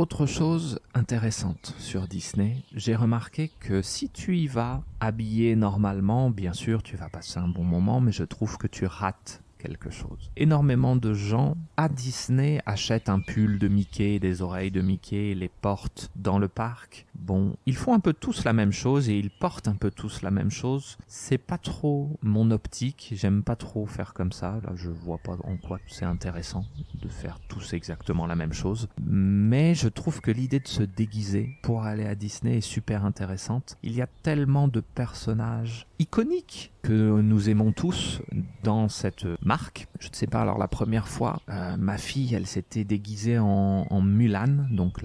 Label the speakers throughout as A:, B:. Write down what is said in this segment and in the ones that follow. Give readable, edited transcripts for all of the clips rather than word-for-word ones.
A: Autre chose intéressante sur Disney, j'ai remarqué que si tu y vas habillé normalement, bien sûr tu vas passer un bon moment, mais je trouve que tu rates quelque chose. Énormément de gens à Disney achètent un pull de Mickey, des oreilles de Mickey, les portent dans le parc. Bon, ils font un peu tous la même chose et ils portent un peu tous la même chose. C'est pas trop mon optique, j'aime pas trop faire comme ça. Là, je vois pas en quoi c'est intéressant de faire tous exactement la même chose. Mais je trouve que l'idée de se déguiser pour aller à Disney est super intéressante. Il y a tellement de personnages iconiques que nous aimons tous dans cette marque. Je ne sais pas, alors la première fois, ma fille, elle s'était déguisée en Mulan, donc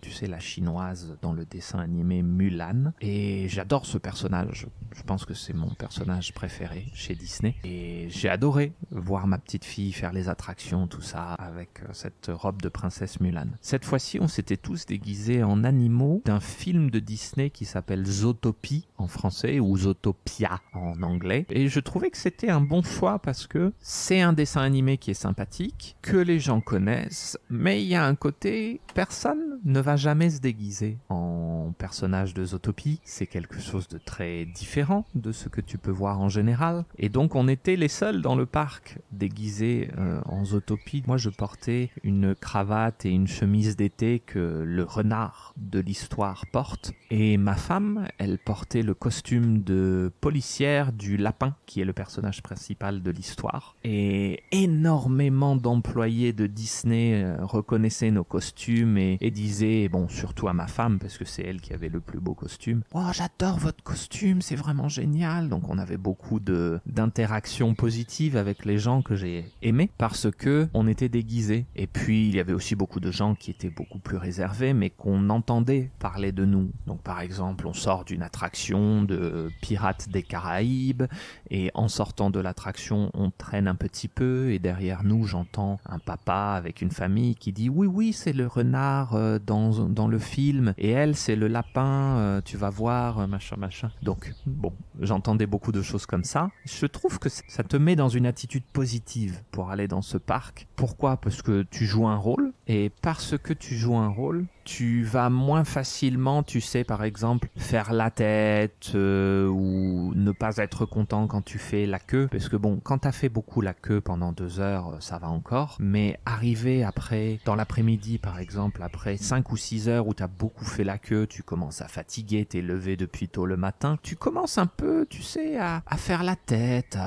A: tu sais, la chinoise dans le dessin animé Mulan. Et j'adore ce personnage. Je pense que c'est mon personnage préféré chez Disney. Et j'ai adoré voir ma petite fille faire les attractions, tout ça, avec cette robe de princesse Mulan. Cette fois-ci, on s'était tous déguisés en animaux d'un film de Disney qui s'appelle Zootopie en français ou Zootopia en anglais. Et je trouvais que c'était un bon choix parce que c'est un dessin animé qui est sympathique, que les gens connaissent, mais il y a un côté, personne ne va jamais se déguiser en personnage de Zootopie. C'est quelque chose de très différent de ce que tu peux voir en général. Et donc on était les seuls dans le parc déguisés en Zootopie. Moi je portais une cravate et une chemise d'été que le renard de l'histoire porte. Et ma femme, elle portait le costume de policière du lapin, qui est le personnage principal de l'histoire. Et énormément d'employés de Disney reconnaissaient nos costumes et disaient, bon, surtout à ma femme, parce que c'est elle qui avait le plus beau costume, « Oh, j'adore votre costume, c'est vraiment génial !» Donc on avait beaucoup d'interactions positives avec les gens que j'ai aimés, parce que on était déguisés. Et puis, il y avait aussi beaucoup de gens qui étaient beaucoup plus réservés, mais qu'on entendait parler de nous. Donc par exemple, on sort d'une attraction de Pirates des Caraïbes, et en sortant de l'attraction, on traîne un petit peu, et derrière nous, j'entends un papa avec une famille qui dit « Oui, oui, c'est le renard dans le film, et elle, c'est le lapin, tu vas voir, machin, machin. » Donc, bon, j'entendais beaucoup de choses comme ça. Je trouve que ça te met dans une attitude positive pour aller dans ce parc. Pourquoi ? Parce que tu joues un rôle, et parce que tu joues un rôle, tu vas moins facilement, tu sais, par exemple, faire la tête ou ne pas être content quand tu fais la queue. Parce que bon, quand t'as fait beaucoup la queue pendant 2 heures, ça va encore. Mais arriver après, dans l'après-midi par exemple, après 5 ou 6 heures où t'as beaucoup fait la queue, tu commences à fatiguer, t'es levé depuis tôt le matin, tu commences un peu, tu sais, à faire la tête,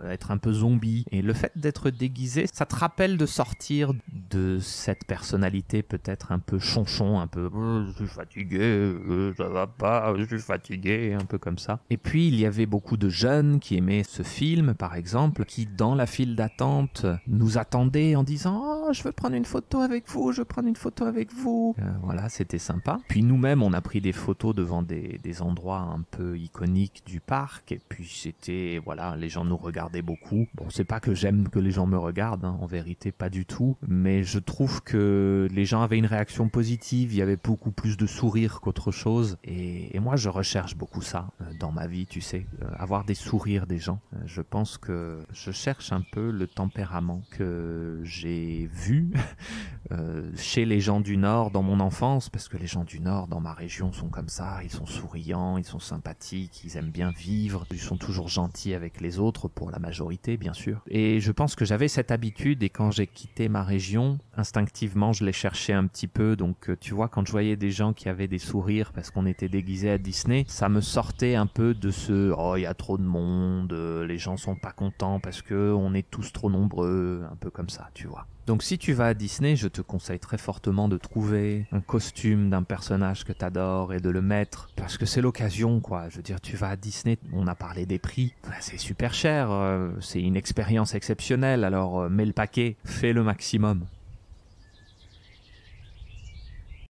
A: être un peu zombie. Et le fait d'être déguisé, ça te rappelle de sortir de cette personnalité peut-être un peu chonchon, un peu je suis fatigué, ça va pas, je suis fatigué, un peu comme ça. Et puis il y avait beaucoup de jeunes qui aimaient ce film par exemple, qui dans la file d'attente nous attendaient en disant « Oh, je veux prendre une photo avec vous, je veux prendre une photo avec vous ». Voilà, c'était sympa. Puis nous-mêmes, on a pris des photos devant des endroits un peu iconiques du parc, et puis c'était, voilà, les gens nous regardaient beaucoup. Bon, c'est pas que j'aime que les gens me regardent, hein, en vérité, pas du tout, mais je trouve que les gens avaient une réaction positive, il y avait beaucoup plus de sourires qu'autre chose, et moi je recherche beaucoup ça dans ma vie, tu sais, avoir des sourires des gens. Je pense que je cherche un peu le tempérament que j'ai vu chez les gens du Nord dans mon enfance, parce que les gens du Nord dans ma région sont comme ça, ils sont souriants, ils sont sympathiques, ils aiment bien vivre, ils sont toujours gentils avec les autres, pour la majorité bien sûr. Et je pense que j'avais cette habitude, et quand j'ai quitté ma région, instinctivement je l'ai cherché un petit peu. Donc tu vois, quand je voyais des gens qui avaient des sourires parce qu'on était déguisés à Disney, ça me sortait un peu de ce « Oh, il y a trop de monde, les gens sont pas contents parce que on est tous trop nombreux », un peu comme ça, tu vois. Donc si tu vas à Disney, je te conseille très fortement de trouver un costume d'un personnage que t'adores et de le mettre, parce que c'est l'occasion, quoi. Je veux dire, tu vas à Disney, on a parlé des prix, c'est super cher, c'est une expérience exceptionnelle, alors mets le paquet, fais le maximum.